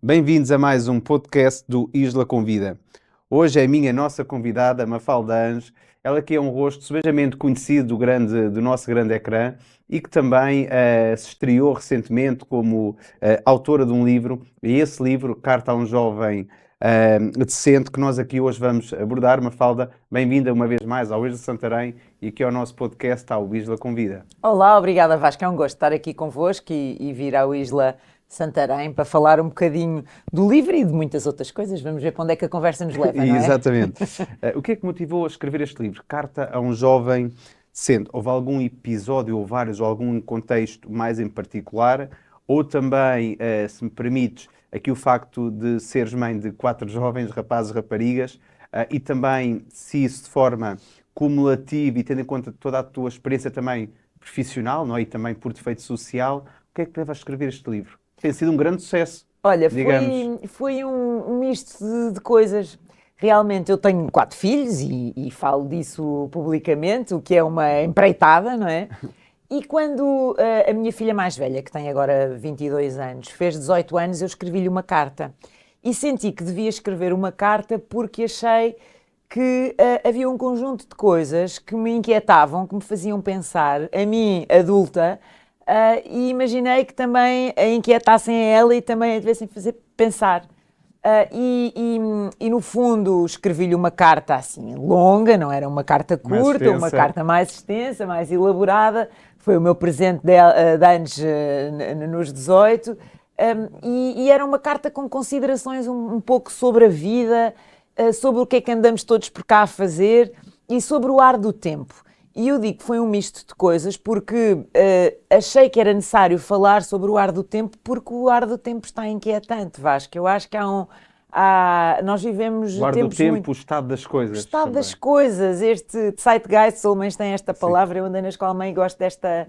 Bem-vindos a mais um podcast do Isla Convida. Hoje é a nossa convidada, Mafalda Anjos. Ela que é um rosto subejamente conhecido do nosso grande ecrã e que também se estreou recentemente como autora de um livro. E esse livro, Carta a um Jovem Decente, que nós aqui hoje vamos abordar. Mafalda, bem-vinda uma vez mais ao Isla Santarém e aqui ao nosso podcast, ao Isla Convida. Olá, obrigada Vasco, é um gosto estar aqui convosco e vir ao Isla Santarém para falar um bocadinho do livro e de muitas outras coisas. Vamos ver para onde é que a conversa nos leva, não é? Exatamente. O que é que motivou a escrever este livro? Carta a um Jovem Decente. Houve algum episódio ou vários, ou algum contexto mais em particular? Ou também, se me permites, aqui o facto de seres mãe de 4 jovens, rapazes e raparigas, e também se isso de forma cumulativa e tendo em conta toda a tua experiência também profissional, não é? E também por defeito social, o que é que leva a escrever este livro? Tem sido um grande sucesso. Olha, digamos. foi um misto de coisas. Realmente eu tenho 4 filhos e falo disso publicamente, o que é uma empreitada, não é? E quando a minha filha mais velha, que tem agora 22 anos, fez 18 anos, eu escrevi-lhe uma carta. E senti que devia escrever uma carta porque achei que havia um conjunto de coisas que me inquietavam, que me faziam pensar, a mim, adulta, e imaginei que também a inquietassem a ela e também a devessem fazer pensar. E no fundo escrevi-lhe uma carta assim longa, não era uma carta curta, uma carta mais extensa, mais elaborada. Foi o meu presente de anos nos 18. E era uma carta com considerações um pouco sobre a vida, sobre o que é que andamos todos por cá a fazer e sobre o ar do tempo. E eu digo que foi um misto de coisas porque achei que era necessário falar sobre o ar do tempo porque o ar do tempo está inquietante, Vasco. Eu acho que nós vivemos O ar do tempos tempo, muito... o estado das coisas. O estado também. das coisas, este zeitgeist, os alemães têm esta palavra, eu andei na escola alemã e gosto desta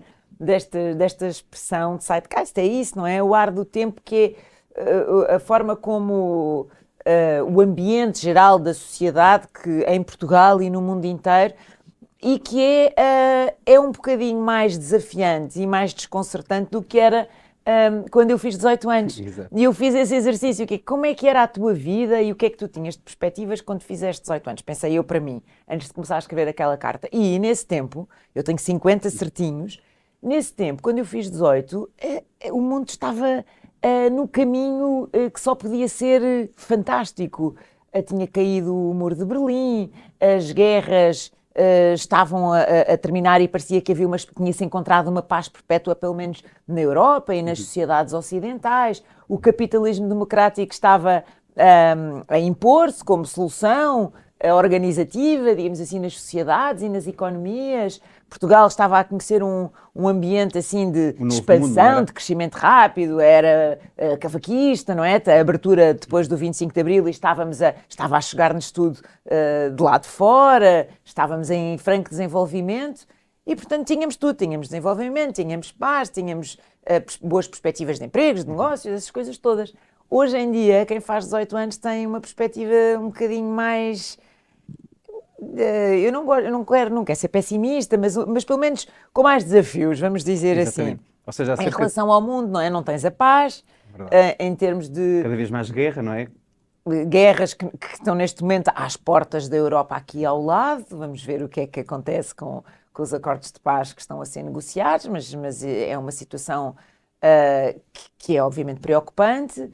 expressão de zeitgeist, é isso, não é? O ar do tempo que é a forma como o ambiente geral da sociedade, que em Portugal e no mundo inteiro, e que é um bocadinho mais desafiante e mais desconcertante do que era quando eu fiz 18 anos. Exato. E eu fiz esse exercício, como é que era a tua vida e o que é que tu tinhas de perspectivas quando fizeste 18 anos? Pensei eu para mim, antes de começar a escrever aquela carta. E nesse tempo, eu tenho 50 certinhos, nesse tempo, quando eu fiz 18, o mundo estava no caminho que só podia ser fantástico. Tinha caído o Muro de Berlim, as guerras estavam a terminar e parecia que tinha-se encontrado uma paz perpétua, pelo menos na Europa e nas sociedades ocidentais. O capitalismo democrático estava a impor-se como solução organizativa, digamos assim, nas sociedades e nas economias. Portugal estava a conhecer um ambiente assim de expansão, mundo, de crescimento rápido, era cavaquista, não é? A abertura depois do 25 de Abril e estava a chegar-nos tudo de lá de fora, estávamos em franco desenvolvimento e, portanto, tínhamos tudo, tínhamos desenvolvimento, tínhamos paz, tínhamos boas perspectivas de empregos, de negócios, essas coisas todas. Hoje em dia, quem faz 18 anos tem uma perspectiva um bocadinho mais... Eu não quero ser pessimista, mas pelo menos com mais desafios, vamos dizer Exatamente. assim. Ou seja, em relação ao mundo, não é? Não tens a paz, em termos de... Cada vez mais guerra, não é? Guerras que estão neste momento às portas da Europa aqui ao lado. Vamos ver o que é que acontece com os acordos de paz que estão a ser negociados, mas é uma situação que é obviamente preocupante.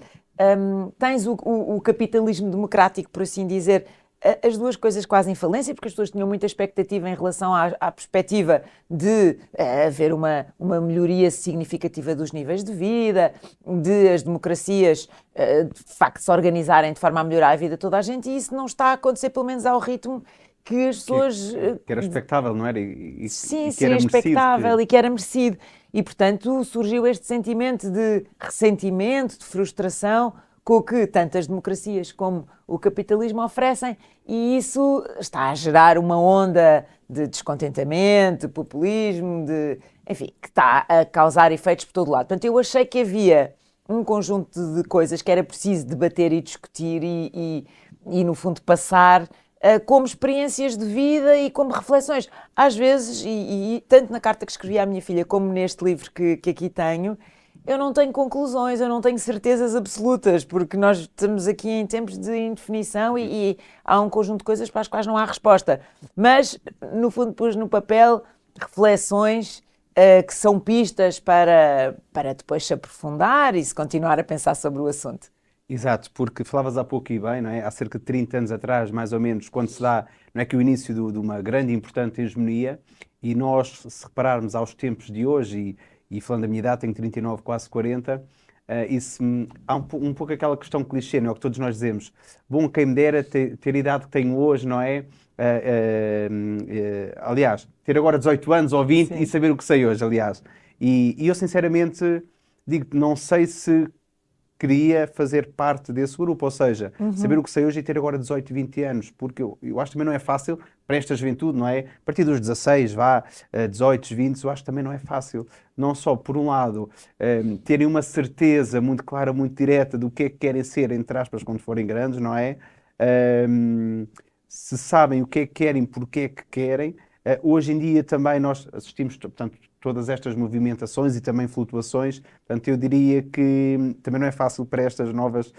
Tens o capitalismo democrático, por assim dizer, as duas coisas quase em falência, porque as pessoas tinham muita expectativa em relação à perspectiva de haver uma melhoria significativa dos níveis de vida, de as democracias de facto se organizarem de forma a melhorar a vida de toda a gente, e isso não está a acontecer, pelo menos ao ritmo que as pessoas... Que era expectável, não era? Sim, que era expectável e que era merecido. E, portanto, surgiu este sentimento de ressentimento, de frustração, com o que tantas democracias como o capitalismo oferecem, e isso está a gerar uma onda de descontentamento, de populismo, enfim, que está a causar efeitos por todo lado. Portanto, eu achei que havia um conjunto de coisas que era preciso debater e discutir e no fundo, passar como experiências de vida e como reflexões. Às vezes, e tanto na carta que escrevi à minha filha como neste livro que aqui tenho, eu não tenho conclusões, eu não tenho certezas absolutas, porque nós estamos aqui em tempos de indefinição e há um conjunto de coisas para as quais não há resposta. Mas, no fundo, pus no papel reflexões que são pistas para depois se aprofundar e se continuar a pensar sobre o assunto. Exato, porque falavas há pouco e bem, não é? Há cerca de 30 anos atrás, mais ou menos, quando se dá, não é que o início de uma grande e importante hegemonia, e nós, se repararmos aos tempos de hoje, e falando da minha idade, tenho 39, quase 40, há um pouco aquela questão clichê, não é? O que todos nós dizemos, bom, quem me dera ter a idade que tenho hoje, não é? Aliás, ter agora 18 anos ou 20 Sim. e saber o que sei hoje, aliás. E eu, sinceramente, digo, não sei se queria fazer parte desse grupo, ou seja, saber o que sei hoje e ter agora 18, 20 anos, porque eu acho que também não é fácil para esta juventude, não é? A partir dos 16, 18, 20, eu acho que também não é fácil. Não só, por um lado, terem uma certeza muito clara, muito direta do que é que querem ser, entre aspas, quando forem grandes, não é? Se sabem o que é que querem, porque é que querem. Hoje em dia também nós assistimos, portanto, todas estas movimentações e também flutuações. Portanto, eu diria que também não é fácil para estas novas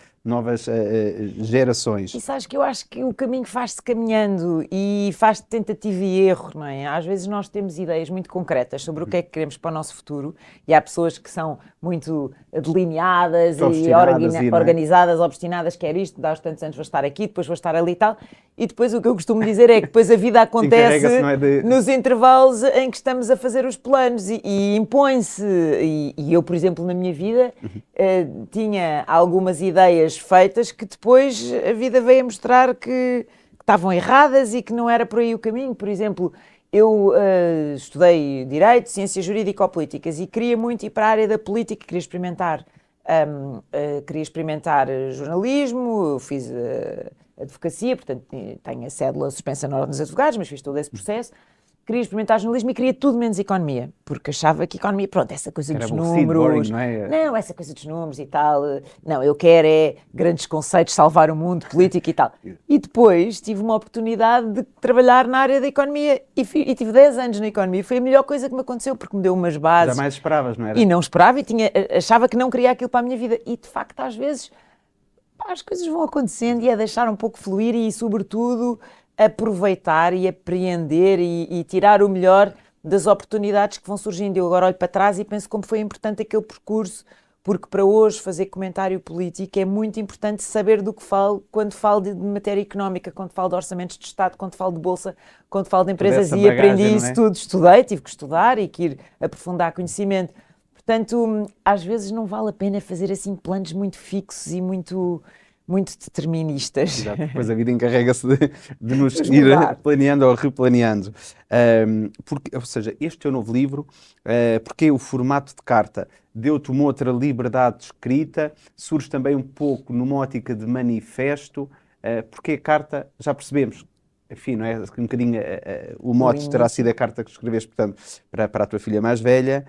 gerações. E sabes que eu acho que o caminho faz-se caminhando e faz de tentativa e erro, não é? Às vezes nós temos ideias muito concretas sobre o que é que queremos para o nosso futuro e há pessoas que são muito delineadas e Obstinadas não é? organizadas, obstinadas, quero isto, dá os tantos anos vou estar aqui, depois vou estar ali e tal. E depois o que eu costumo dizer é que depois a vida acontece não é nos intervalos em que estamos a fazer os planos e impõe-se. E eu, por exemplo, na minha vida tinha algumas ideias feitas que depois a vida veio a mostrar que estavam erradas e que não era por aí o caminho. Por exemplo, eu estudei Direito, Ciências Jurídico-Políticas e queria muito ir para a área da política, queria experimentar jornalismo, fiz advocacia, portanto tenho a cédula suspensa na Ordem dos Advogados, mas fiz todo esse processo. Queria experimentar jornalismo e queria tudo menos economia, porque achava que economia, pronto, essa coisa dos números, boring, não é? Não, essa coisa dos números e tal, não, eu quero é grandes conceitos, salvar o mundo, política e tal. E depois tive uma oportunidade de trabalhar na área da economia e tive 10 anos na economia, foi a melhor coisa que me aconteceu, porque me deu umas bases. Jamais esperavas, não era? E não esperava e achava que não queria aquilo para a minha vida. E de facto, às vezes, as coisas vão acontecendo e é deixar um pouco fluir e, sobretudo, aproveitar e apreender e tirar o melhor das oportunidades que vão surgindo. Eu agora olho para trás e penso como foi importante aquele percurso, porque para hoje fazer comentário político é muito importante saber do que falo quando falo de matéria económica, quando falo de orçamentos de Estado, quando falo de Bolsa, quando falo de empresas e aprendi isso tudo, estudei, tive que estudar e que ir aprofundar conhecimento. Portanto, às vezes não vale a pena fazer assim planos muito fixos e muito deterministas. Exato. Depois a vida encarrega-se de nos ir planeando ou replaneando. Ou seja, este é o novo livro, porque o formato de carta deu-te uma outra liberdade de escrita, surge também um pouco numa ótica de manifesto, porque a carta, já percebemos, enfim, não é? Um bocadinho o mote terá sido a carta que escreveste, portanto, para a tua filha mais velha,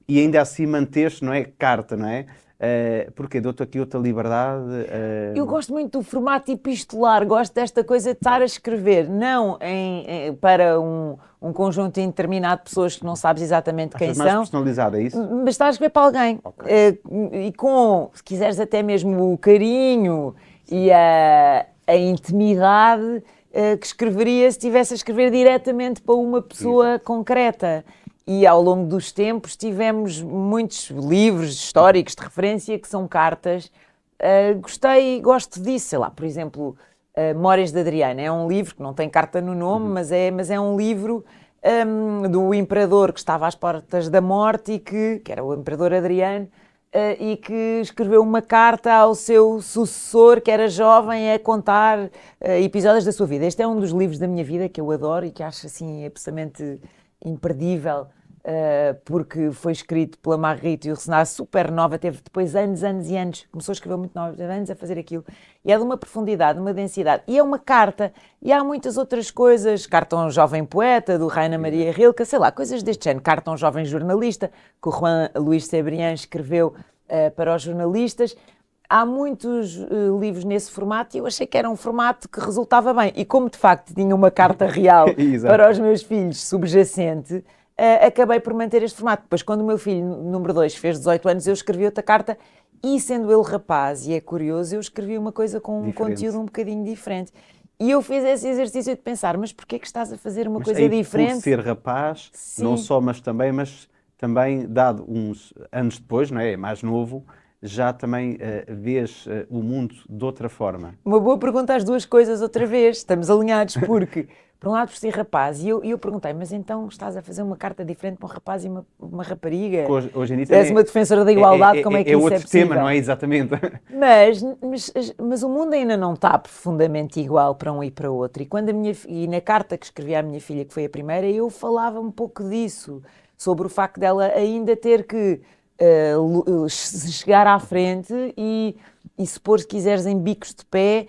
e ainda assim manteste, não é? Carta, não é? Porque dou-te aqui outra liberdade. Eu gosto muito do formato epistolar, gosto desta coisa de estar a escrever, não para um conjunto indeterminado de pessoas que não sabes exatamente quem são. Mais personalizado, é isso? Mas estás a escrever para alguém. Okay. E com, se quiseres, até mesmo o carinho e a intimidade que escreveria se estivesse a escrever diretamente para uma pessoa concreta. E ao longo dos tempos tivemos muitos livros históricos de referência que são cartas. Gostei e gosto disso, sei lá, por exemplo, Memórias de Adriano. É um livro que não tem carta no nome, mas é um livro do imperador que estava às portas da morte e que era o imperador Adriano, e que escreveu uma carta ao seu sucessor, que era jovem, a contar episódios da sua vida. Este é um dos livros da minha vida que eu adoro e que acho assim absolutamente imperdível, porque foi escrito pela Marguerite Yourcenar, super nova, teve depois anos e anos, começou a escrever muito nova, teve anos a fazer aquilo, e é de uma profundidade, de uma densidade, e é uma carta, e há muitas outras coisas, carta a um jovem poeta, do Rainer Maria Rilke, sei lá, coisas deste género, carta a um jovem jornalista, que o Juan Luís Cebrián escreveu para os jornalistas. há muitos livros nesse formato e eu achei que era um formato que resultava bem. E como de facto tinha uma carta real para os meus filhos subjacente, acabei por manter este formato. Depois, quando o meu filho número 2 fez 18 anos, eu escrevi outra carta e, sendo ele rapaz, e é curioso, eu escrevi uma coisa com um conteúdo um bocadinho diferente. E eu fiz esse exercício de pensar, mas porquê é que estás a fazer uma coisa diferente? Por ser rapaz, não só, mas também, dado uns anos depois, não é? Mais novo, já também vês o mundo de outra forma. Uma boa pergunta às duas coisas outra vez, estamos alinhados, porque, por um lado, por ser rapaz, e eu perguntei, mas então estás a fazer uma carta diferente para um rapaz e uma rapariga? Hoje em dia és uma defensora da igualdade, como é que isso é outro possível? tema, não é? Exatamente. Mas o mundo ainda não está profundamente igual para um e para outro. E na carta que escrevi à minha filha, que foi a primeira, eu falava um pouco disso, sobre o facto dela ainda ter que chegar à frente e se pôr, se quiseres, em bicos de pé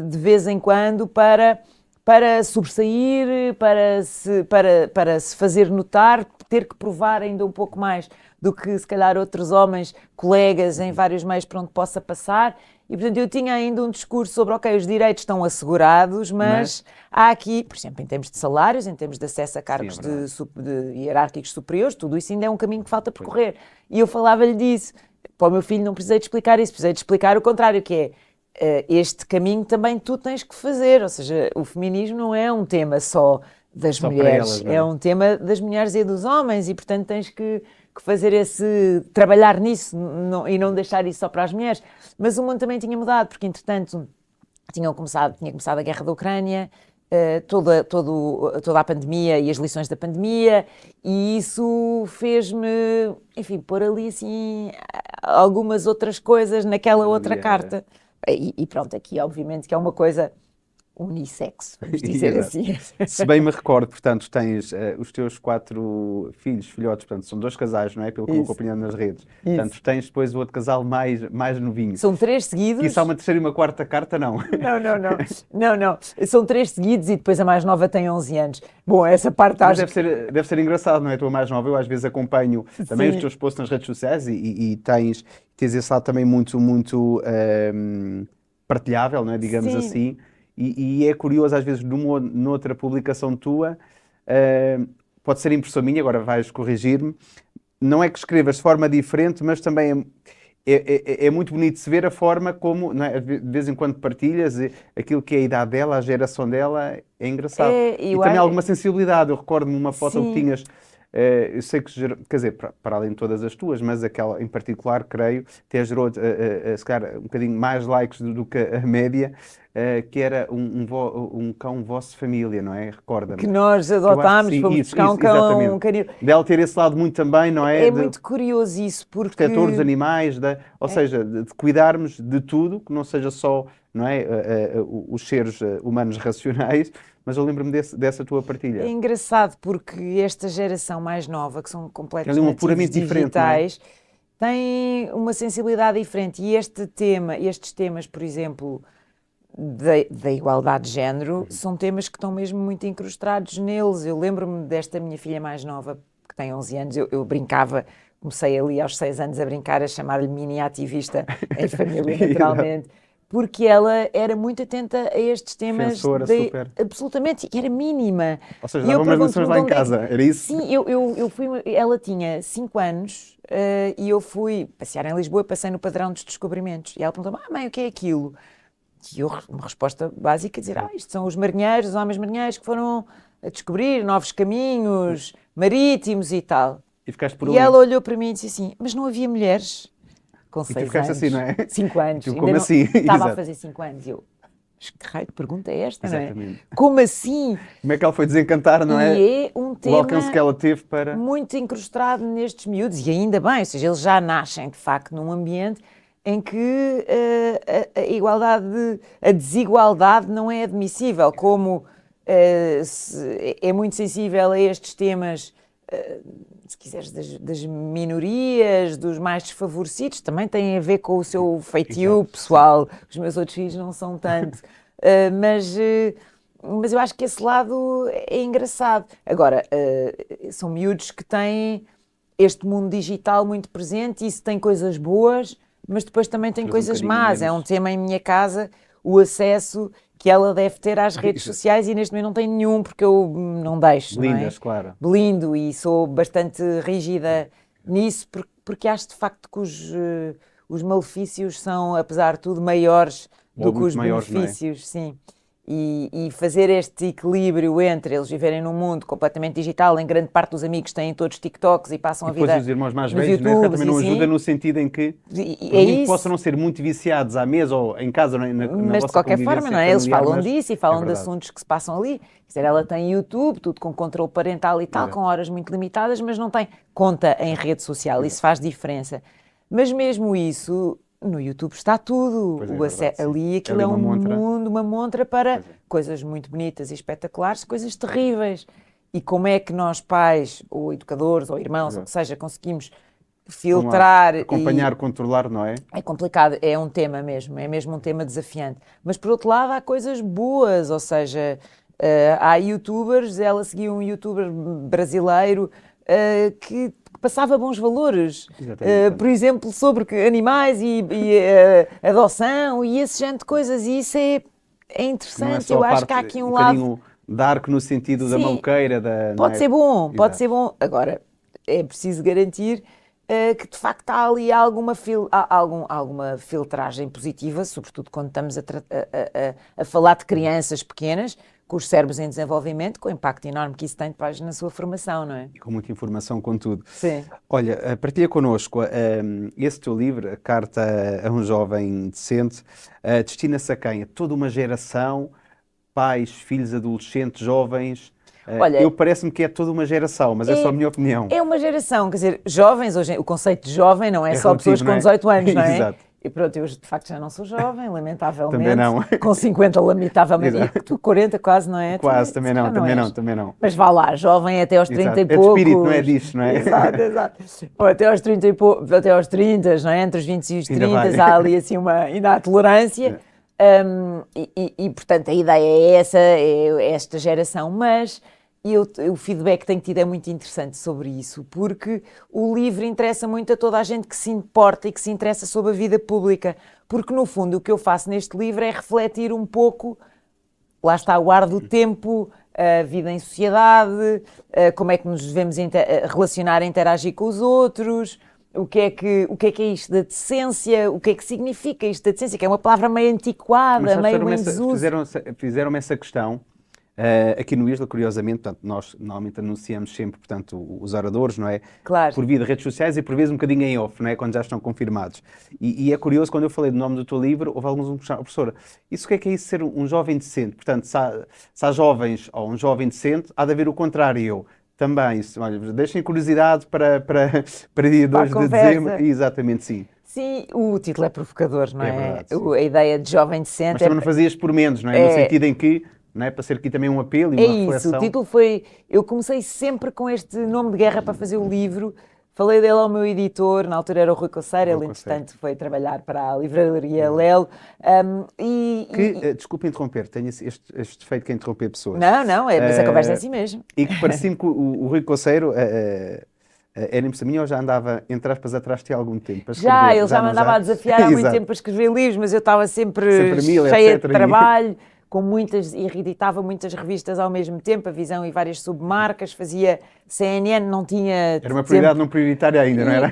de vez em quando para sobressair, para se fazer notar, ter que provar ainda um pouco mais do que se calhar outros homens, colegas em vários meios por onde possa passar. E, portanto, eu tinha ainda um discurso sobre, ok, os direitos estão assegurados, mas há aqui, por exemplo, em termos de salários, em termos de acesso a cargos de hierárquicos superiores, tudo isso ainda é um caminho que falta percorrer. E eu falava-lhe disso. Para o meu filho não precisei de explicar isso, precisei de explicar o contrário, que é, este caminho também tu tens que fazer, ou seja, o feminismo não é um tema só das mulheres, é um tema das mulheres e dos homens e, portanto, tens que fazer trabalhar nisso e não deixar isso só para as mulheres. Mas o mundo também tinha mudado, porque, entretanto, tinha começado a guerra da Ucrânia, toda a pandemia e as lições da pandemia, e isso fez-me, enfim, pôr ali, assim, algumas outras coisas naquela outra carta. E pronto, aqui, obviamente, que é uma coisa unissex, vamos dizer assim. Se bem me recordo, portanto, tens os teus 4 filhotes, portanto, são 2 casais, não é? Pelo que vou acompanhando nas redes. Portanto, tens depois o outro casal mais novinho. São 3 seguidos. E isso há uma terceira e uma quarta carta, não? Não. São 3 seguidos e depois a mais nova tem 11 anos. Bom, essa parte Mas deve ser engraçado, não é? A tua mais nova, eu às vezes acompanho também os teus posts nas redes sociais e tens esse lado também muito partilhável, não é? Digamos assim. E é curioso, às vezes, noutra publicação tua, pode ser impressão minha, agora vais corrigir-me, não é que escrevas de forma diferente, mas também é muito bonito de se ver a forma como, não é? De vez em quando partilhas aquilo que é a idade dela, a geração dela, é engraçado. E também alguma sensibilidade. Eu recordo-me uma foto que tinhas. Eu sei que, quer dizer, para além de todas as tuas, mas aquela em particular, creio, até gerou, se calhar, um bocadinho mais likes do que a média, que era um cão vosso família, não é? Recorda-me. Que nós adotámos, fomos buscar um canil. Dela ter esse lado muito também, não é? É muito curioso isso, porque... Protetor dos animais, ou seja, de cuidarmos de tudo, que não seja só, não é? Os seres humanos racionais. Mas eu lembro-me dessa tua partilha. É engraçado porque esta geração mais nova, que são completos nativos digitais, tem uma sensibilidade diferente. E estes temas, por exemplo, da igualdade de género, são temas que estão mesmo muito incrustados neles. Eu lembro-me desta minha filha mais nova, que tem 11 anos, eu brincava, comecei ali aos 6 anos a brincar, a chamar-lhe mini ativista em família, naturalmente. Porque ela era muito atenta a estes temas. Defensora, super. Absolutamente, e era mínima. Ou seja, dava umas lições lá em casa, era isso? Sim, eu fui, ela tinha 5 anos e eu fui passear em Lisboa, passei no Padrão dos Descobrimentos. E ela perguntou-me, mãe, o que é aquilo? E eu, uma resposta básica, dizer, isto são os marinheiros, os homens marinheiros que foram a descobrir novos caminhos marítimos e tal. E ficaste por ela olhou para mim e disse assim, mas não havia mulheres? Com 6 anos. Assim, não é? 5 anos. Tipo, como assim? Estava a fazer 5 anos. E eu, mas que raio de pergunta é esta, Exatamente. não é? Como assim? Como é que ela foi desencantar, não é? E é um tema o alcance que ela teve para... muito incrustado nestes miúdos, e ainda bem, ou seja, eles já nascem, de facto, num ambiente em que a desigualdade não é admissível, como é muito sensível a estes temas, se quiseres, das minorias, dos mais desfavorecidos, também tem a ver com o seu feitio pessoal. Os meus outros filhos não são tanto, mas eu acho que esse lado é engraçado. Agora, são miúdos que têm este mundo digital muito presente e isso tem coisas boas, mas depois também tem Outras coisas bocadinho más. É menos. um tema em minha casa, o acesso que ela deve ter às redes Exato. sociais e neste momento não tem nenhum porque eu não deixo, não é? Blindas, claro. Blindo e sou bastante rígida nisso porque acho de facto que os malefícios são, apesar de tudo, maiores do Ou que muito os maiores, não é? benefícios, sim. E fazer este equilíbrio entre eles viverem num mundo completamente digital, em grande parte dos amigos têm todos TikToks e passam E a depois vida os irmãos mais nos velhos, né, se calhar YouTubes também e não ajuda assim, no sentido em que, e por é muito que isso. possam não ser muito viciados à mesa ou em casa, na Mas de vossa qualquer forma, convivência não é? Eles familiar, falam mas disso e é falam de verdade. assuntos que se passam ali. Quer dizer, ela tem YouTube, tudo com controle parental e tal, com Exato. horas muito limitadas, mas não tem conta em rede social. Isso Exato. faz diferença. Mas mesmo isso, no YouTube está tudo. Pois é, é verdade, sim. Ali É aquilo ali é uma um montra. mundo, uma montra para Pois é. coisas muito bonitas e espetaculares, coisas terríveis. E como é que nós, pais, ou educadores, ou irmãos, ou o Exato. que seja, conseguimos Como filtrar acompanhar, controlar, não é? é complicado, é um tema mesmo, é mesmo um tema desafiante. Mas por outro lado, há coisas boas, ou seja, há youtubers, ela seguia um youtuber brasileiro que passava bons valores, Exatamente. por exemplo, sobre animais e adoção e esse género de coisas, e isso é Não é interessante. só a Eu acho que parte há aqui um um lado, bocadinho dark no sentido da sim, maluqueira, da, não pode é? ser bom, pode ser Exato. bom. Agora, é preciso garantir que de facto há ali alguma filtragem positiva, sobretudo quando estamos a falar de crianças pequenas, com os cérebros em desenvolvimento, com o impacto enorme que isso tem depois na sua formação, não é? E com muita informação, contudo. Sim. Olha, partilha connosco esse teu livro, A Carta a um Jovem Decente, destina-se a quem? A toda uma geração, pais, filhos, adolescentes, jovens. Eu Olha, parece-me que é toda uma geração, mas é só a é, minha opinião. é uma geração, quer dizer, jovens, hoje, o conceito de jovem não é É só pessoas relativo, não com é? 18 anos, não é? Exato. E pronto, eu de facto já não sou jovem, Também lamentavelmente, não. com 50 lamentavelmente, e Exato. tu 40 quase, não é? Quase, Se também não, calhar não também não, és. também não. Mas vá lá, jovem até aos 30 Exato. e É de espírito, não é poucos. disto, não é? Exato, exato. Ou até aos 30 até aos 30, não é? Entre os 20 e os Ainda 30 vai. há ali assim ainda há tolerância. É. Portanto a ideia é essa, é esta geração, mas o feedback que tenho tido é muito interessante sobre isso, porque o livro interessa muito a toda a gente que se importa e que se interessa sobre a vida pública, porque no fundo o que eu faço neste livro é refletir um pouco, lá está o ar do tempo, a vida em sociedade, como é que nos devemos relacionar e interagir com os outros, o que é isto da decência, o que é que significa isto da decência, que é uma palavra meio Mas antiquada, sabes, meio em desuso. fizeram essa questão aqui no Isla, curiosamente, portanto, nós normalmente anunciamos sempre, portanto, os oradores, não é? Claro. Por via de redes sociais e por vezes um bocadinho em off, não é? Quando já estão confirmados. E é curioso, quando eu falei do nome do teu livro, houve alguns que me puxaram, professora, isso o que é isso ser um jovem decente? Portanto, se há jovens ou um jovem decente, há de haver o contrário. E eu também, olha, deixem curiosidade para dia Para a 2 de dezembro. conversa. Exatamente, sim. Sim, o título é provocador, não É é? verdade, sim. A ideia de jovem Mas decente também não fazias por menos, não é? No é, sentido em que, não é? Para ser aqui também um apelo e é uma isso. O reflexão. título foi. Eu comecei sempre com este nome de guerra para fazer o livro. Falei dele ao meu editor, na altura era o Rui Coceiro, ele Conceito. entretanto foi trabalhar para a livraria Exato. Lelo. Desculpa interromper, tenho este defeito que é interromper pessoas. Não, mas a conversa é assim mesmo. E que parecia-me que o Rui Coceiro era impressa minha ou já andava, entre aspas, atrás de ti há algum tempo para Já, escrever? ele já me não, andava a desafiar há muito Exato. tempo para escrever livros, mas eu estava sempre Sempre a mil, cheia etc. de trabalho, com muitas, e reeditava muitas revistas ao mesmo tempo, a Visão e várias submarcas, fazia CNN, não tinha Era uma tempo. prioridade não prioritária ainda, não era?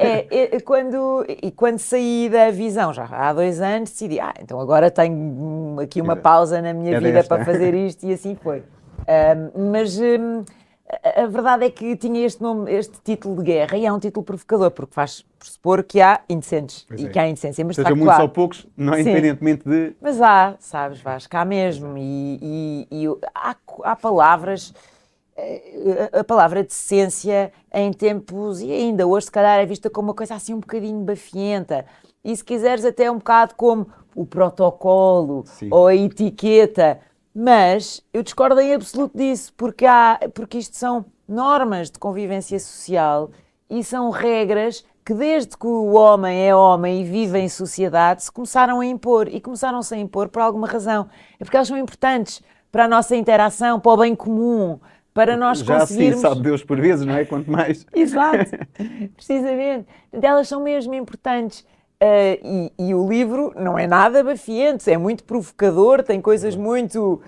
Quando saí da Visão, já há 2 anos, decidi, então agora tenho aqui uma Exato. pausa na minha Era vida esta. para fazer isto, e assim foi. Mas a verdade é que tinha este título de guerra, e é um título provocador, porque faz pressupor que há indecentes, Pois e é. que há indecência, mas de Seja facto muitos há. ou poucos, não é Sim. independentemente de... Mas há, sabes, Vasco, há mesmo, há palavras, a palavra decência em tempos, e ainda hoje se calhar é vista como uma coisa assim um bocadinho bafienta, e se quiseres até um bocado como o protocolo, Sim. ou a etiqueta, mas eu discordo em absoluto disso, porque isto são normas de convivência social e são regras que desde que o homem é homem e vive em sociedade se começaram a impor, e começaram-se a impor por alguma razão. É porque elas são importantes para a nossa interação, para o bem comum, para nós Já conseguirmos... assim, sabe Deus por vezes, não é? Quanto mais... Exato, precisamente. Elas são mesmo importantes. E o livro não é nada bafiento, é muito provocador, tem coisas muito...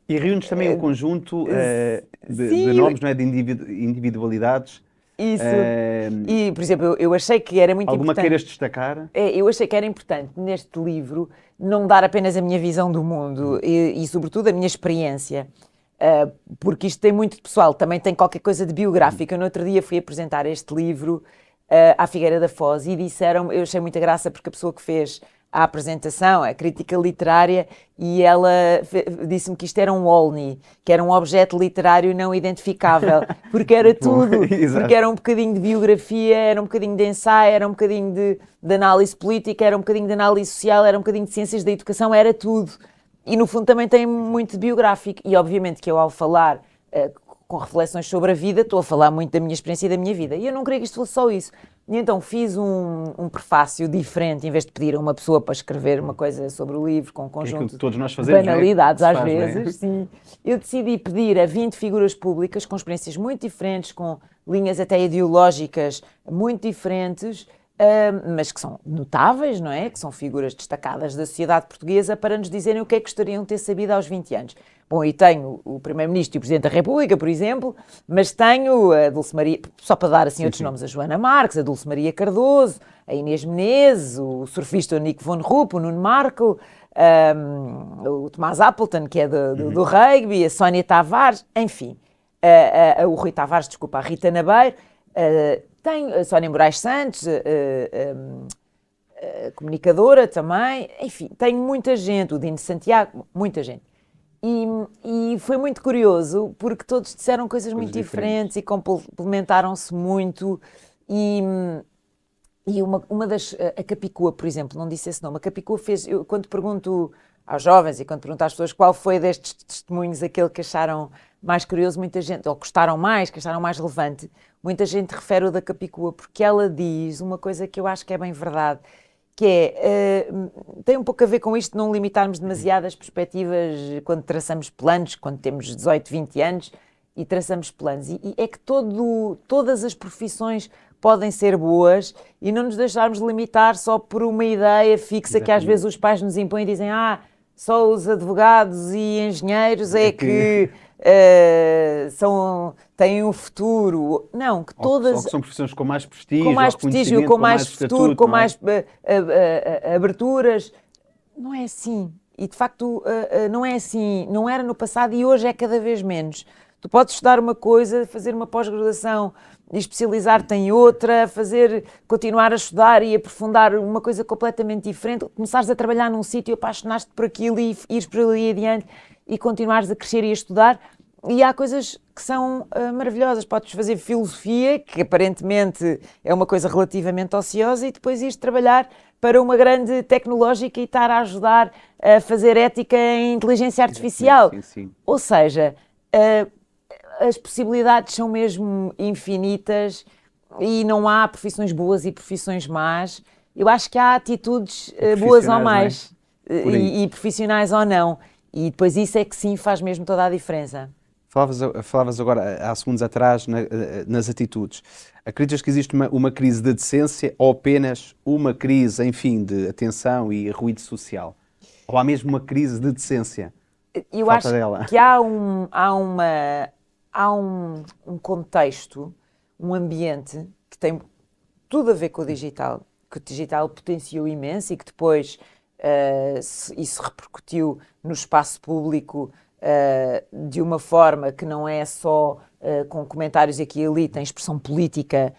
E reúne também um conjunto de sim, nomes, não é? De individualidades. isso. Eh, E, por exemplo, eu achei que era muito Alguma importante. queiras destacar? Eu achei que era importante neste livro não dar apenas a minha visão do mundo e sobretudo, a minha experiência. Porque isto tem muito de pessoal, também tem qualquer coisa de biográfico. Eu no outro dia fui apresentar este livro à Figueira da Foz e disseram, eu achei muita graça porque a pessoa que fez a apresentação, a crítica literária, e ela disse-me que isto era um Olney, que era um objeto literário não identificável, porque era tudo, porque era um bocadinho de biografia, era um bocadinho de ensaio, era um bocadinho de análise política, era um bocadinho de análise social, era um bocadinho de ciências da educação, era tudo. E no fundo também tem muito de biográfico, e obviamente que eu ao falar com reflexões sobre a vida, estou a falar muito da minha experiência e da minha vida, e eu não queria que isto fosse só isso. E então fiz um prefácio diferente, em vez de pedir a uma pessoa para escrever uma coisa sobre o livro, com um conjunto todos nós de fazemos, banalidades não é? às vezes, sim. Eu decidi pedir a 20 figuras públicas com experiências muito diferentes, com linhas até ideológicas muito diferentes, mas que são notáveis, não é? Que são figuras destacadas da sociedade portuguesa, para nos dizerem o que é que gostariam de ter sabido aos 20 anos. Bom, e tenho o Primeiro-Ministro e o Presidente da República, por exemplo, mas tenho a Dulce Maria, só para dar assim outros nomes, a Joana Marques, a Dulce Maria Cardoso, a Inês Menezes, o surfista Nico von Rupp, o Nuno Marco, o Tomás Appleton, que é do rugby, a Sónia Tavares, enfim, o Rui Tavares, desculpa, a Rita Nabeiro, tenho a Sónia Moraes Santos, comunicadora também, enfim, tenho muita gente, o Dino Santiago, muita gente. E foi muito curioso, porque todos disseram coisas muito diferentes e complementaram-se muito. E uma das. A Capicua, por exemplo, não disse esse nome. A Capicua fez. Quando pergunto aos jovens e quando pergunto às pessoas qual foi destes testemunhos aquele que acharam mais curioso, muita gente, ou gostaram mais, que acharam mais relevante, muita gente refere o da Capicua, porque ela diz uma coisa que eu acho que é bem verdade, que é, tem um pouco a ver com isto, não limitarmos demasiadas perspectivas quando traçamos planos, quando temos 18, 20 anos e traçamos planos. E é que todas as profissões podem ser boas e não nos deixarmos limitar só por uma ideia fixa. Exatamente. Que às vezes os pais nos impõem e dizem só os advogados e engenheiros é que têm um futuro. Não, que todas... Ou que são profissões com mais prestígio, com mais futuro, com mais aberturas. Não é assim. E de facto não é assim. Não era no passado e hoje é cada vez menos. Tu podes estudar uma coisa, fazer uma pós-graduação e especializar-te em outra, continuar a estudar e aprofundar uma coisa completamente diferente, começares a trabalhar num sítio, apaixonaste por aquilo e ires por ali adiante e continuares a crescer e a estudar. E há coisas que são maravilhosas. Podes fazer filosofia, que aparentemente é uma coisa relativamente ociosa, e depois ires trabalhar para uma grande tecnológica e estar a ajudar a fazer ética em inteligência artificial. Sim. Ou seja, as possibilidades são mesmo infinitas e não há profissões boas e profissões más. Eu acho que há atitudes boas ou más, e profissionais ou não. E depois isso é que sim faz mesmo toda a diferença. Falavas agora, há segundos atrás, nas atitudes. Acreditas que existe uma crise de decência ou apenas uma crise, enfim, de atenção e ruído social? Ou há mesmo uma crise de decência? Eu acho que há um contexto, um ambiente que tem tudo a ver com o digital, que o digital potenciou imenso e que depois isso repercutiu no espaço público de uma forma que não é só com comentários aqui e ali, tem expressão política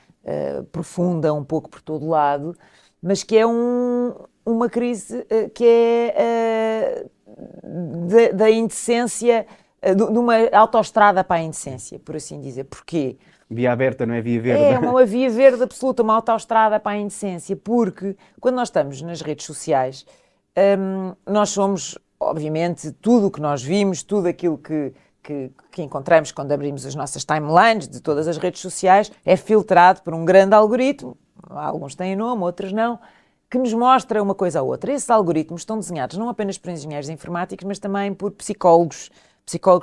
profunda um pouco por todo lado, mas que é uma crise que é da indecência, de uma autoestrada para a indecência, por assim dizer. Porquê? Via aberta, não é via verde? É uma via verde absoluta, uma autoestrada para a indecência, porque quando nós estamos nas redes sociais, nós somos, obviamente, tudo o que nós vimos, tudo aquilo que encontramos quando abrimos as nossas timelines de todas as redes sociais, é filtrado por um grande algoritmo, alguns têm nome, outros não, que nos mostra uma coisa ou outra. Esses algoritmos estão desenhados não apenas por engenheiros informáticos, mas também por psicólogos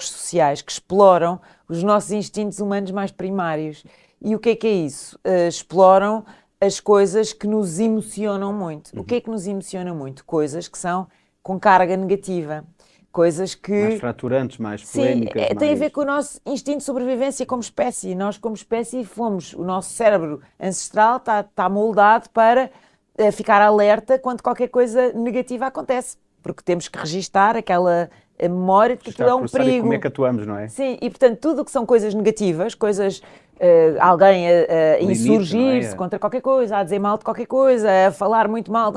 sociais que exploram os nossos instintos humanos mais primários. E o que é isso? Exploram as coisas que nos emocionam muito. O que é que nos emociona muito? Coisas que são com carga negativa. Coisas que... Mais fraturantes, mais Sim, polémicas, tem a ver mais... com o nosso instinto de sobrevivência como espécie. Nós, como espécie, o nosso cérebro ancestral está moldado para ficar alerta quando qualquer coisa negativa acontece, porque temos que registar aquela memória de que aquilo é um Processar e perigo. como é que atuamos, não é? Sim, e portanto, tudo o que são coisas negativas, coisas, alguém a Limite, insurgir-se não é? contra qualquer coisa, a dizer mal de qualquer coisa, a falar muito mal,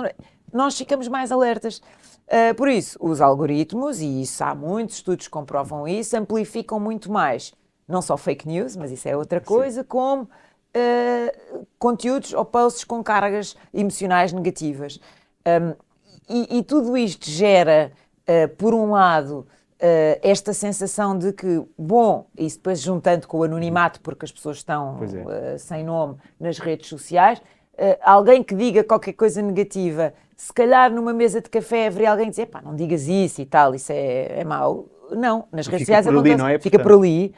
nós ficamos mais alertas. Por isso, os algoritmos, e isso há muitos estudos que comprovam isso, amplificam muito mais, não só fake news, mas isso é outra coisa, como conteúdos ou posts com cargas emocionais negativas. E tudo isto gera, por um lado, esta sensação de que, bom, isso depois juntando com o anonimato, porque as pessoas estão sem nome nas redes sociais, alguém que diga qualquer coisa negativa, se calhar numa mesa de café haveria alguém que dizer, pá, não digas isso e tal, isso é mau. Não, nas redes sociais acontece, não é? Fica por ali.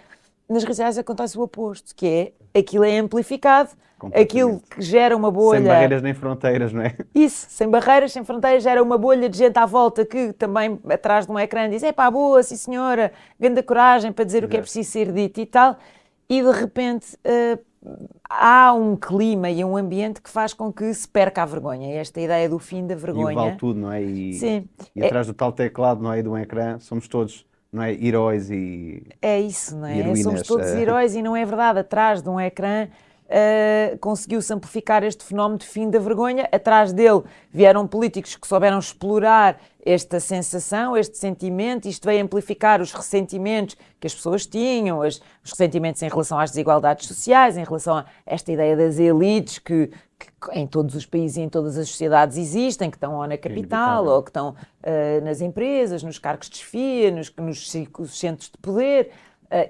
Nas redes sociais acontece o oposto, que é, aquilo é amplificado, aquilo que gera uma bolha... Sem barreiras nem fronteiras, não é? Isso, sem barreiras, sem fronteiras, gera uma bolha de gente à volta que também atrás de um ecrã diz, pá, boa, sim senhora, grande coragem para dizer o que é preciso ser dito e tal, e de repente há um clima e um ambiente que faz com que se perca a vergonha. Esta ideia do fim da vergonha. E o vale tudo, não é? Sim. E atrás do tal teclado, não é? Do ecrã, somos todos, não é? Heróis e... É isso, não é? Heroínas, Somos todos heróis e não é verdade. Atrás de um ecrã conseguiu-se amplificar este fenómeno de fim da vergonha. Atrás dele vieram políticos que souberam explorar esta sensação, este sentimento. Isto veio amplificar os ressentimentos que as pessoas tinham, os ressentimentos em relação às desigualdades sociais, em relação a esta ideia das elites que em todos os países e em todas as sociedades existem, que estão ou na capital, ou que estão nas empresas, nos cargos de chefia, nos centros de poder,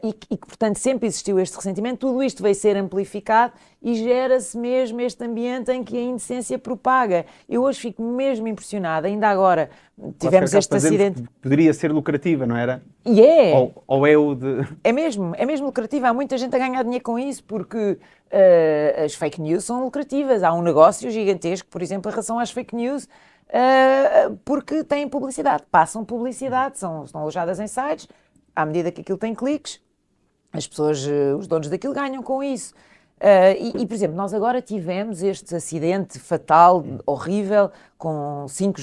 e que, portanto, sempre existiu este ressentimento. Tudo isto veio ser amplificado e gera-se mesmo este ambiente em que a indecência propaga. Eu hoje fico mesmo impressionada, ainda agora tivemos este acidente... Poderia ser lucrativa, não era? E é! Ou é o de... É mesmo lucrativo. Há muita gente a ganhar dinheiro com isso, porque as fake news são lucrativas. Há um negócio gigantesco, por exemplo, em relação às fake news, porque têm publicidade, passam publicidade, estão alojadas em sites, à medida que aquilo tem cliques, as pessoas, os donos daquilo ganham com isso. Por exemplo, nós agora tivemos este acidente fatal, horrível, com 5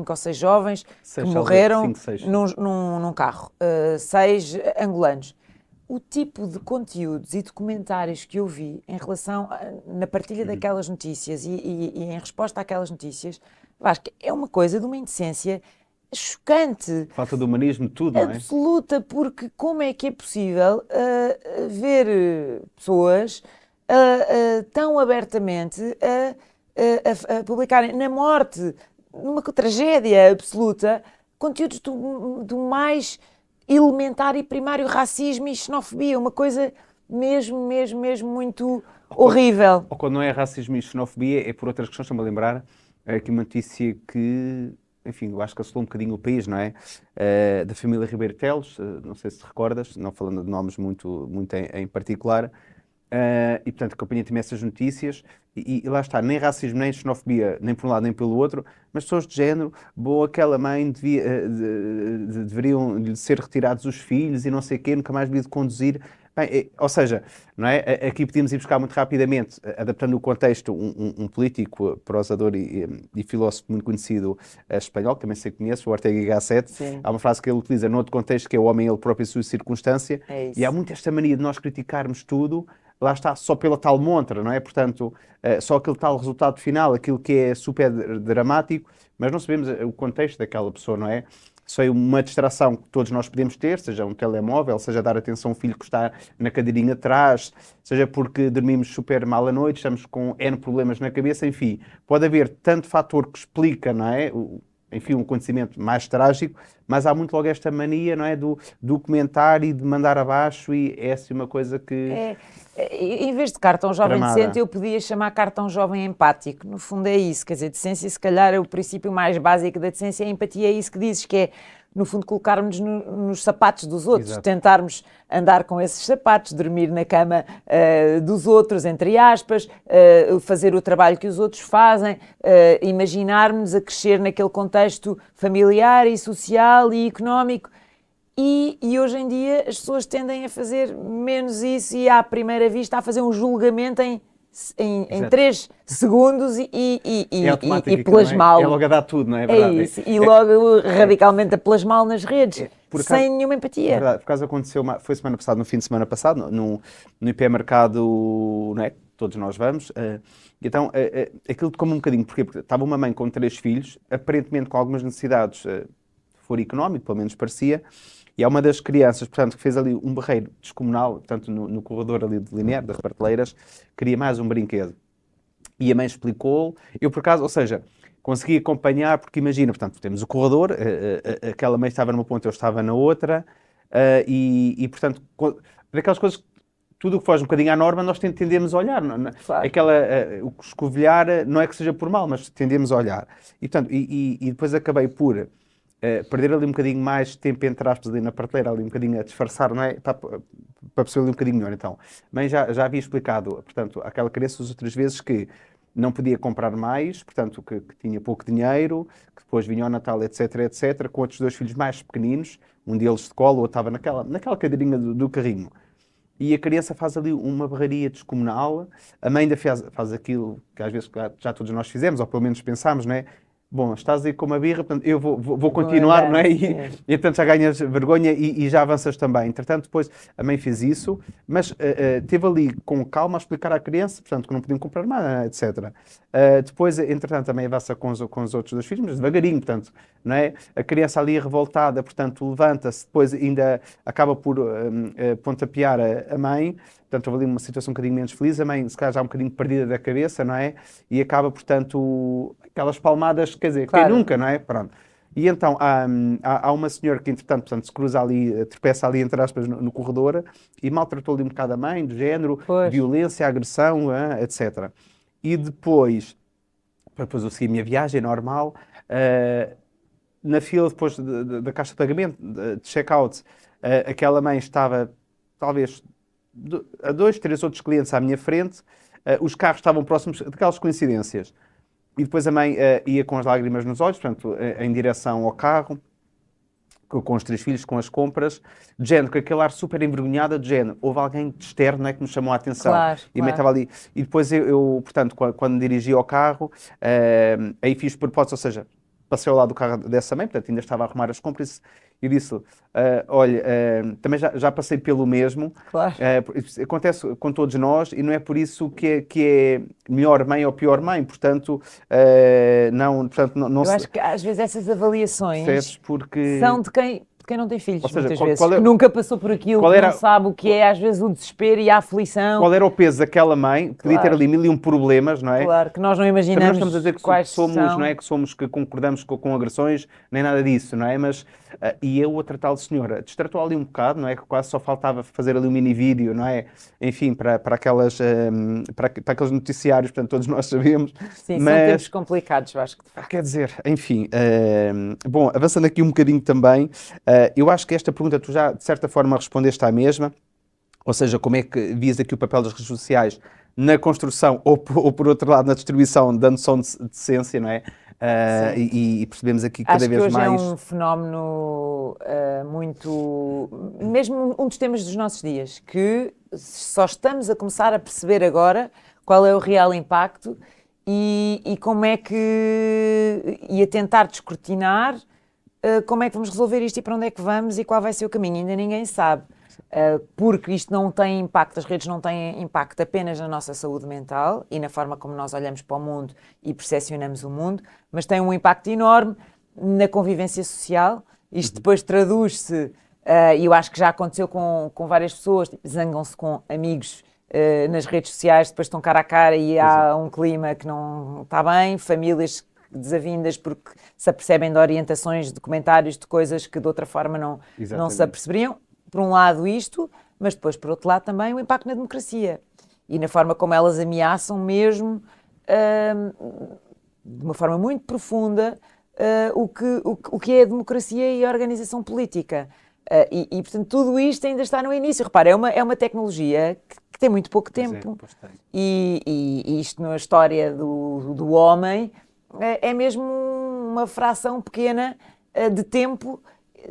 ou 6 jovens que morreram num carro, 6 angolanos. O tipo de conteúdos e documentários que eu vi em relação na partilha daquelas notícias e em resposta àquelas notícias, acho que é uma coisa de uma indecência chocante. Falta de humanismo, tudo, não é? Absoluta, porque como é que é possível ver pessoas tão abertamente a publicarem na morte, numa tragédia absoluta, conteúdos do mais elementar e primário racismo e xenofobia, uma coisa mesmo muito horrível. Ou quando não é racismo e xenofobia, é por outras questões, estou-me a lembrar, aqui uma notícia que, enfim, eu acho que assolou um bocadinho o país, não é? Da família Ribeiro Teles, não sei se te recordas, não falando de nomes muito em particular, e portanto a companhia tem essas notícias e lá está, nem racismo, nem xenofobia, nem por um lado nem pelo outro, mas pessoas de género, boa, aquela mãe deveriam lhe ser retirados os filhos e não sei o quê, nunca mais devia de conduzir. Bem, ou seja, não é? Aqui podíamos ir buscar muito rapidamente, adaptando o contexto, um político, prosador e filósofo muito conhecido espanhol, que também sei que conheço, o Ortega y Gasset. Sim. Há uma frase que ele utiliza noutro contexto, que é o homem ele próprio e sua circunstância. É isso. E há muito esta mania de nós criticarmos tudo, lá está, só pela tal montra, não é? Portanto, só aquele tal resultado final, aquilo que é super dramático, mas não sabemos o contexto daquela pessoa, não é? Só é uma distração que todos nós podemos ter, seja um telemóvel, seja dar atenção a um filho que está na cadeirinha atrás, seja porque dormimos super mal à noite, estamos com N problemas na cabeça, enfim, pode haver tanto fator que explica, não é? Enfim, um acontecimento mais trágico, mas há muito logo esta mania, não é? Do comentar e de mandar abaixo, e é assim uma coisa que... Em vez de cartão jovem Tramada. decente, eu podia chamar cartão jovem empático. No fundo é isso, quer dizer, decência se calhar é o princípio mais básico da decência, a empatia é isso que dizes, que é no fundo, colocarmos nos sapatos dos outros, Exato. tentarmos andar com esses sapatos, dormir na cama dos outros, entre aspas, fazer o trabalho que os outros fazem, imaginarmos a crescer naquele contexto familiar e social e económico. E hoje em dia as pessoas tendem a fazer menos isso e à primeira vista a fazer um julgamento em Exato. 3 segundos e automático, aquilo, plasmá-lo. é logo a dar tudo, não é? É Verdade. isso, e logo radicalmente a plasmá-lo nas redes, por acaso- sem nenhuma É empatia. verdade, por acaso aconteceu, foi semana passada, no fim de semana passado, no hipermercado, não é? Todos nós vamos. Então, aquilo tocou-me um bocadinho. Porquê? Porque estava uma mãe com 3 filhos, aparentemente com algumas necessidades, for económico, pelo menos parecia, e há uma das crianças, portanto, que fez ali um berreiro descomunal, portanto, no corredor ali de linear, das prateleiras, queria mais um brinquedo. E a mãe explicou, eu por acaso, ou seja, consegui acompanhar, porque imagina, portanto, temos o corredor, aquela mãe estava numa ponta, eu estava na outra, portanto, daquelas coisas, tudo o que foge um bocadinho à norma, nós tendemos a olhar. Claro. O escovilhar não é que seja por mal, mas tendemos a olhar. E, portanto, depois acabei por perder ali um bocadinho mais de tempo, entre aspas, ali na prateleira, ali um bocadinho a disfarçar, não é? Para perceber ali um bocadinho melhor. Então, mãe já havia explicado, portanto, àquela criança as outras vezes que não podia comprar mais, portanto, que tinha pouco dinheiro, que depois vinha o Natal, etc, etc, com outros 2 filhos mais pequeninos, um deles de colo, ou estava naquela cadeirinha do carrinho. E a criança faz ali uma berraria descomunal, a mãe ainda faz aquilo que às vezes já todos nós fizemos, ou pelo menos pensámos, não é? Bom, estás aí com uma birra, portanto, eu vou continuar, não é? E portanto já ganhas vergonha e já avanças também. Entretanto, depois a mãe fez isso, mas teve ali com calma a explicar à criança, portanto, que não podiam comprar nada, etc. Depois, entretanto, também avança com os outros 2 filhos, mas devagarinho, portanto, não é? A criança ali revoltada, portanto, levanta-se, depois ainda acaba por pontapear a mãe, portanto, houve ali uma situação um bocadinho menos feliz, a mãe se calhar já um bocadinho perdida da cabeça, não é? E acaba, portanto, aquelas palmadas, quer dizer, Claro. quem nunca, não é? Pronto. E então há uma senhora que, entretanto, portanto, se cruza ali, tropeça ali, entre aspas, no corredor e maltratou ali um bocado a mãe, do género, Pois. violência, agressão, etc. E depois eu segui a minha viagem normal, na fila depois da caixa de pagamento, de check-out, aquela mãe estava, talvez, a 2, 3 outros clientes à minha frente, os carros estavam próximos daquelas coincidências. E depois a mãe ia com as lágrimas nos olhos, portanto, em direção ao carro, com os 3 filhos, com as compras, de género, com aquele ar super envergonhada, de género, houve alguém de externo, não é, que me chamou a atenção. Claro, E a mãe claro. estava ali. E depois portanto, quando dirigi ao carro, aí fiz propósito, ou seja, passei ao lado do carro dessa mãe, portanto, ainda estava a arrumar as compras, e disse: olha, também já passei pelo mesmo. Claro. Acontece com todos nós e não é por isso que é melhor mãe ou pior mãe. Portanto, não Eu acho que às vezes essas avaliações percebes porque... são de quem não tem filhos, Ou seja, muitas qual vezes, é- que nunca passou por aquilo, qual que era- não sabe o que é, às vezes, o desespero e a aflição. Qual era o peso daquela mãe? Podia ter Claro. ali 1001 problemas, não é? Claro, que nós não Também não imaginamos estamos a dizer que quais somos, são. não é? Que concordamos com agressões, nem nada disso, não é? Mas, e a outra tal senhora destratou ali um bocado, não é? Que quase só faltava fazer ali um mini vídeo, não é? Enfim, para aqueles noticiários, portanto, todos nós sabemos. Sim, são Mas, tempos complicados, eu acho que de facto. quer dizer, enfim, bom, avançando aqui um bocadinho também, eu acho que esta pergunta tu já, de certa forma, respondeste à mesma, ou seja, como é que vias aqui o papel das redes sociais na construção ou por outro lado, na distribuição da noção de decência, não é? E percebemos aqui cada Acho que vez hoje mais... é um fenómeno muito... Mesmo um dos temas dos nossos dias, que só estamos a começar a perceber agora qual é o real impacto e como é que... e a tentar descortinar como é que vamos resolver isto e para onde é que vamos e qual vai ser o caminho. Ainda ninguém sabe. Porque isto não tem impacto, as redes não têm impacto apenas na nossa saúde mental e na forma como nós olhamos para o mundo e percepcionamos o mundo, mas tem um impacto enorme na convivência social. Isto depois traduz-se, e eu acho que já aconteceu com várias pessoas, tipo, zangam-se com amigos nas redes sociais, depois estão cara a cara e há um clima que não está bem, famílias desavindas porque se apercebem de orientações, de comentários, de coisas que de outra forma não se aperceberiam. Por um lado isto, mas depois por outro lado também o impacto na democracia e na forma como elas ameaçam mesmo, de uma forma muito profunda, o que é a democracia e a organização política. Portanto, tudo isto ainda está no início. Repara, é uma tecnologia que tem muito pouco tempo. E isto na história do homem é mesmo uma fração pequena de tempo.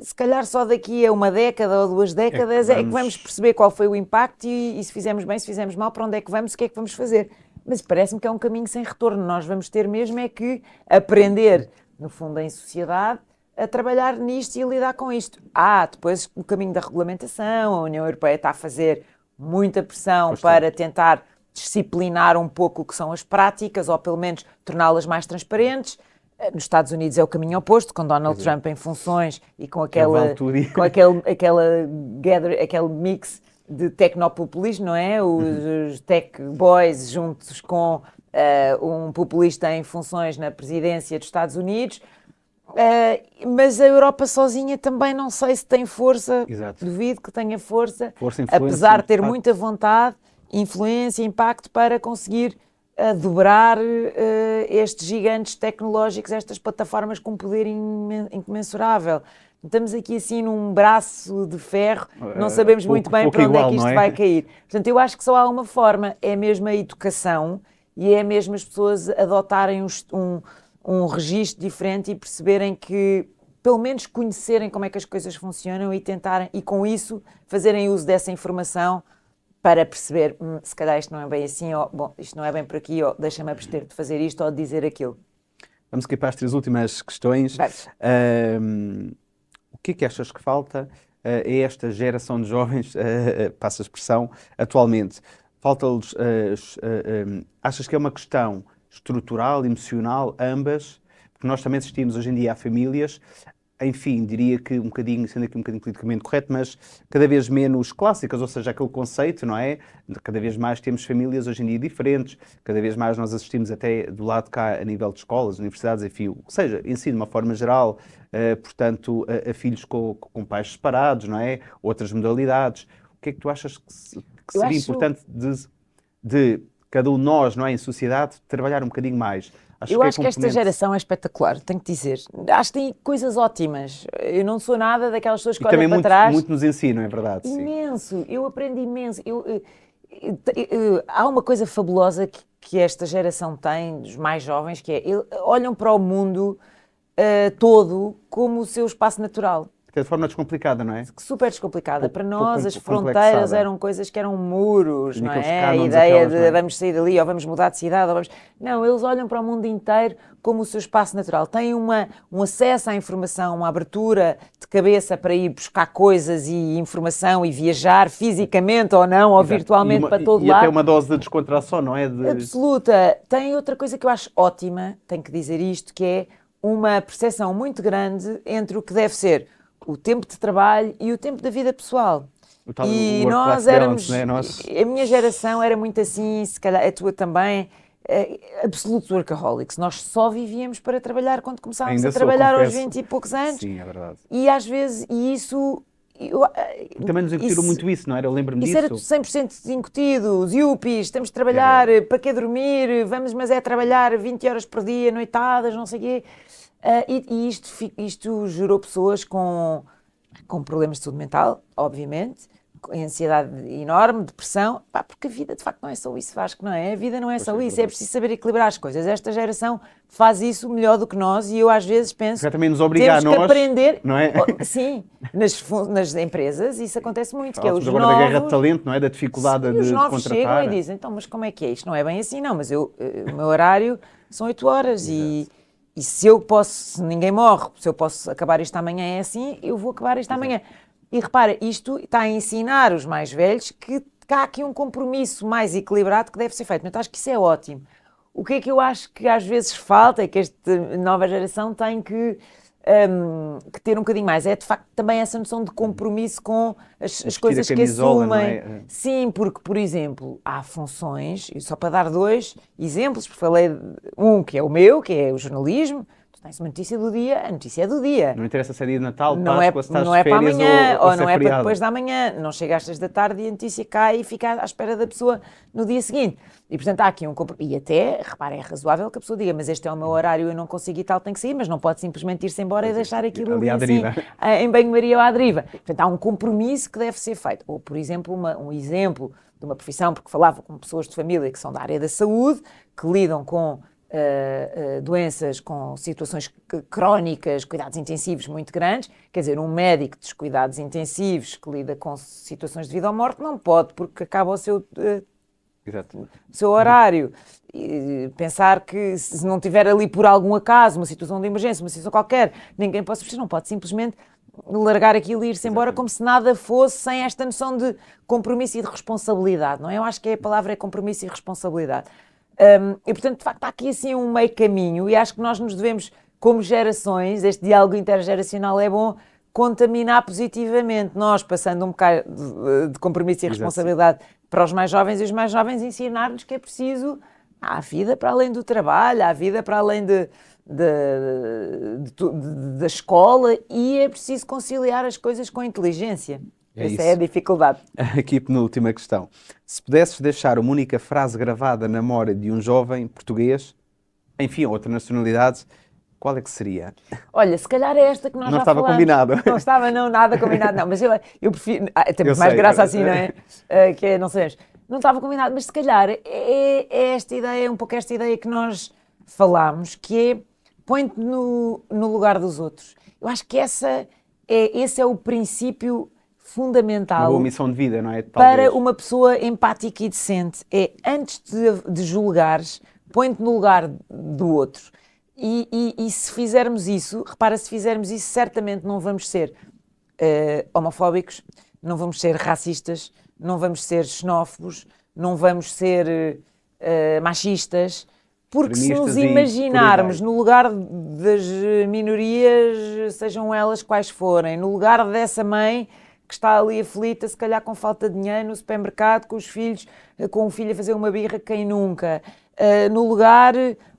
Se calhar só daqui a uma década ou 2 décadas é que vamos perceber qual foi o impacto e se fizemos bem, se fizemos mal, para onde é que vamos, o que é que vamos fazer. Mas parece-me que é um caminho sem retorno. Nós vamos ter mesmo é que aprender, no fundo, em sociedade, a trabalhar nisto e a lidar com isto. Depois o caminho da regulamentação, a União Europeia está a fazer muita pressão para tentar disciplinar um pouco o que são as práticas, ou pelo menos torná-las mais transparentes. Nos Estados Unidos é o caminho oposto, com Donald Trump em funções e com aquele mix de tecnopopulismo, não é? Os tech boys juntos com um populista em funções na presidência dos Estados Unidos. Mas a Europa sozinha também não sei se tem força. Exato. Duvido que tenha força apesar de ter muita vontade, influência, impacto para conseguir dobrar estes gigantes tecnológicos, estas plataformas com poder incomensurável. Estamos aqui assim num braço de ferro, não sabemos muito bem para onde é que isto vai cair. Portanto, eu acho que só há uma forma, é mesmo a educação e é mesmo as pessoas adotarem um registro diferente e perceberem que, pelo menos conhecerem como é que as coisas funcionam e tentarem, e com isso, fazerem uso dessa informação para perceber, se calhar isto não é bem assim, ou bom, isto não é bem por aqui, ou deixa-me abster de fazer isto ou de dizer aquilo. Vamos aqui para as 3 últimas questões. O que é que achas que falta a esta geração de jovens, passa a expressão, atualmente? Falta-lhes, achas que é uma questão estrutural, emocional, ambas? Porque nós também assistimos hoje em dia a famílias, enfim, diria que sendo aqui um bocadinho politicamente correto, mas cada vez menos clássicas, ou seja, aquele conceito, não é? Cada vez mais temos famílias hoje em dia diferentes, cada vez mais nós assistimos até do lado de cá a nível de escolas, universidades, enfim, ou seja, ensino de uma forma geral, portanto, a filhos com pais separados, não é? Outras modalidades. O que é que tu achas que seria importante de cada um de nós, não é, em sociedade, trabalhar um bocadinho mais? Eu acho que esta geração é espetacular, tenho que dizer. Acho que tem coisas ótimas. Eu não sou nada daquelas pessoas que olham para trás. Muito nos ensinam, é verdade. Imenso. Sim. Eu aprendo imenso. Há uma coisa fabulosa que esta geração tem, dos mais jovens, que é, olham para o mundo todo como o seu espaço natural. De forma descomplicada, não é? Super descomplicada. Para nós, as fronteiras eram coisas que eram muros, não é? A ideia de vamos sair dali ou vamos mudar de cidade. Não, eles olham para o mundo inteiro como o seu espaço natural. Têm um acesso à informação, uma abertura de cabeça para ir buscar coisas e informação e viajar fisicamente ou não, ou virtualmente para todo lado. E até uma dose de descontração, não é? Absoluta. Tem outra coisa que eu acho ótima, tenho que dizer isto, que é uma percepção muito grande entre o que deve ser o tempo de trabalho e o tempo da vida pessoal. E nós éramos, a minha geração era muito assim, se calhar a tua também, absolutos workaholics. Nós só vivíamos para trabalhar quando começávamos a trabalhar aos 20 e poucos anos. Sim, é verdade. E às vezes, isso... Também nos incutiram muito isso, não era? Eu lembro-me disso. Isso era 100% incutido, os yuppies, temos de trabalhar, para que dormir, mas é trabalhar 20 horas por dia, noitadas, não sei o quê. E isto gerou pessoas com problemas de saúde mental, obviamente, com ansiedade enorme, depressão, porque a vida de facto não é só isso, Vasco, não é? A vida não é só isso, é preciso saber equilibrar as coisas. Esta geração faz isso melhor do que nós e eu às vezes penso que também nos obriga a nós, que aprender, não é? Sim, nas empresas isso acontece muito, que é os agora novos... da guerra de talento, não é? Da dificuldade de os novos contratar. Chegam e dizem, então, mas como é que é? Isto não é bem assim, não, mas o meu horário são 8 horas e se eu posso, se ninguém morre, se eu posso acabar isto amanhã é assim, eu vou acabar isto amanhã. E repara, isto está a ensinar os mais velhos que há aqui um compromisso mais equilibrado que deve ser feito. Então acho que isso é ótimo. O que é que eu acho que às vezes falta, é que esta nova geração tem que ter um bocadinho mais, é de facto também essa noção de compromisso com as coisas que assumem. Não é? Sim, porque, por exemplo, há funções, e só para dar 2 exemplos, porque falei um que é o meu, que é o jornalismo, tu tem-se uma notícia do dia, a notícia é do dia. Não interessa se é dia de Natal, Não é, Páscoa, se estás não de é para férias amanhã, ou ou se não é é para feriado. depois da manhã. Não chega às 6 da tarde e a notícia cai e fica à espera da pessoa no dia seguinte. E, portanto, há aqui um compromisso. E até, repara, é razoável que a pessoa diga, mas este é o meu horário, eu não consigo e tal, tem que sair, mas não pode simplesmente ir-se embora e deixar aquilo ali ali à assim, deriva. em banho-maria ou à deriva. Portanto, há um compromisso que deve ser feito. Ou, por exemplo, um exemplo de uma profissão, porque falava com pessoas de família que são da área da saúde, que lidam com doenças, com situações crónicas, cuidados intensivos muito grandes. Quer dizer, um médico dos cuidados intensivos que lida com situações de vida ou morte não pode, porque acaba o Exato. seu horário. E pensar que se não tiver ali por algum acaso uma situação de emergência, uma situação qualquer, ninguém pode substituir, não pode simplesmente largar aquilo e ir-se embora como se nada fosse, sem esta noção de compromisso e de responsabilidade, não é? Eu acho que a palavra é compromisso e responsabilidade. E, portanto, de facto, há aqui assim um meio caminho e acho que nós nos devemos, como gerações, este diálogo intergeracional é bom, contaminar positivamente. Nós, passando um bocado de compromisso e responsabilidade para os mais jovens e os mais jovens, ensinar-lhes que é preciso, há vida para além do trabalho, há vida para além da escola e é preciso conciliar as coisas com inteligência. Essa é a dificuldade. Aqui a penúltima questão. Se pudesses deixar uma única frase gravada na memória de um jovem português, enfim, outra nacionalidade, qual é que seria? Olha, se calhar é esta que nós Não já estava falamos. combinado. Não estava, não, nada combinado, não. Mas eu prefiro... tem Eu mais sei. graça assim, não é? Que é, não sei, não estava combinado, mas se calhar é esta ideia, um pouco esta ideia que nós falámos, que é põe-te no lugar dos outros. Eu acho que esse é o princípio fundamental. Uma boa missão de vida, não é? Para uma pessoa empática e decente. É, antes de julgares, põe-te no lugar do outro. E se fizermos isso, repara, se fizermos isso, certamente não vamos ser homofóbicos, não vamos ser racistas, não vamos ser xenófobos, não vamos ser machistas, porque se nos imaginarmos no lugar das minorias, sejam elas quais forem, no lugar dessa mãe que está ali aflita, se calhar com falta de dinheiro no supermercado, com os filhos, com o filho a fazer uma birra, quem nunca? No lugar,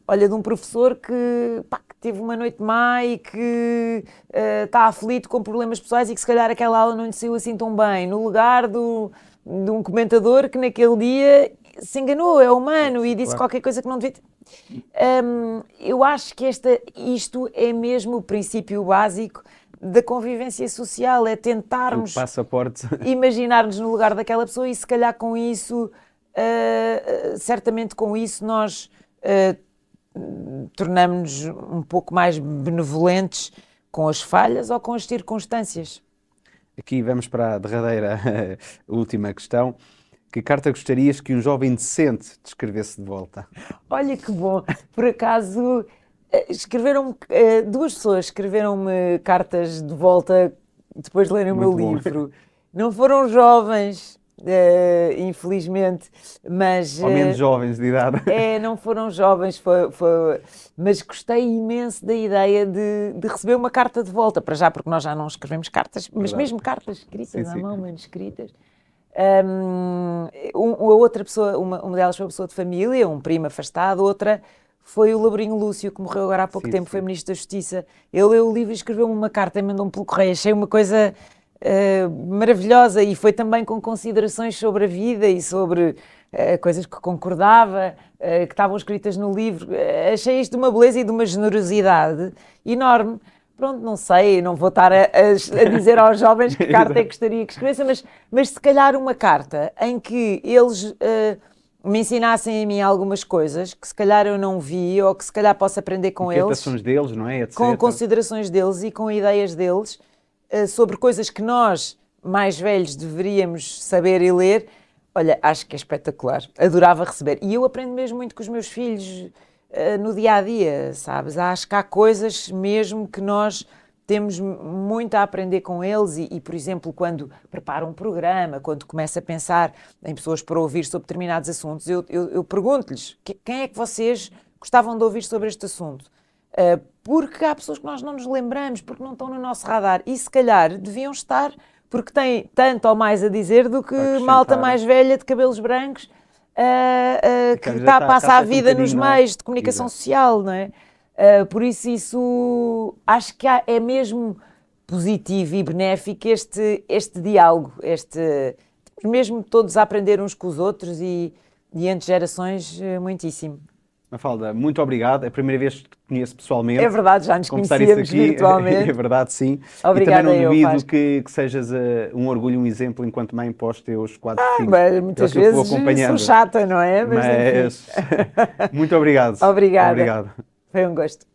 olha, de um professor que teve uma noite má e que está aflito com problemas pessoais e que se calhar aquela aula não lhe saiu assim tão bem. No lugar de um comentador que naquele dia se enganou, é humano, e disse qualquer coisa que não devia ter. Eu acho que isto é mesmo o princípio básico da convivência social, é tentarmos imaginar-nos no lugar daquela pessoa e se calhar com isso, certamente com isso nós tornamos-nos um pouco mais benevolentes com as falhas ou com as circunstâncias. Aqui vamos para a derradeira última questão. Que carta gostarias que um jovem decente te escrevesse de volta? Olha que bom, por acaso escreveram-me, duas pessoas escreveram-me cartas de volta depois de lerem o meu livro. Não foram jovens, infelizmente, mas... Ou menos jovens de idade. Não foram jovens, mas gostei imenso da ideia de receber uma carta de volta, para já, porque nós já não escrevemos cartas, mas mesmo cartas escritas à mão, manuscritas. Outra pessoa, uma delas foi uma pessoa de família, um primo afastado, outra foi o Labrinho Lúcio, que morreu agora há pouco tempo, foi Ministro da Justiça. Ele leu o livro e escreveu-me uma carta e mandou-me pelo correio. Achei uma coisa maravilhosa e foi também com considerações sobre a vida e sobre coisas que concordava, que estavam escritas no livro. Achei isto de uma beleza e de uma generosidade enorme. Pronto, não sei, não vou estar a dizer aos jovens que carta é que gostaria que escrevessem, mas se calhar uma carta em que eles me ensinassem a mim algumas coisas que se calhar eu não vi ou que se calhar posso aprender com eles. Inquietações deles, não é? Etc. Com considerações deles e com ideias deles sobre coisas que nós, mais velhos, deveríamos saber e ler. Olha, acho que é espetacular. Adorava receber. E eu aprendo mesmo muito com os meus filhos no dia-a-dia, sabes? Acho que há coisas mesmo que nós temos muito a aprender com eles e, por exemplo, quando preparo um programa, quando começo a pensar em pessoas para ouvir sobre determinados assuntos, eu pergunto-lhes quem é que vocês gostavam de ouvir sobre este assunto? Porque há pessoas que nós não nos lembramos, porque não estão no nosso radar e se calhar deviam estar, porque têm tanto ou mais a dizer do que malta mais velha de cabelos brancos que está a passar a vida nos meios de comunicação social, não é? Por isso acho que é mesmo positivo e benéfico este diálogo, mesmo todos a aprender uns com os outros e entre gerações, muitíssimo. Mafalda, muito obrigado. É a primeira vez que te conheço pessoalmente. É verdade, já nos Conversar isso conhecíamos aqui, virtualmente. é verdade, sim. Obrigada, e também não eu, duvido Vasco. que sejas um orgulho, um exemplo enquanto mãe para os teus 4 filhos. Mas muitas Aquilo que vou vezes sou acompanhando. chata, não é? Mas enfim. Mas muito obrigado. Obrigada. Obrigado. Foi um gosto.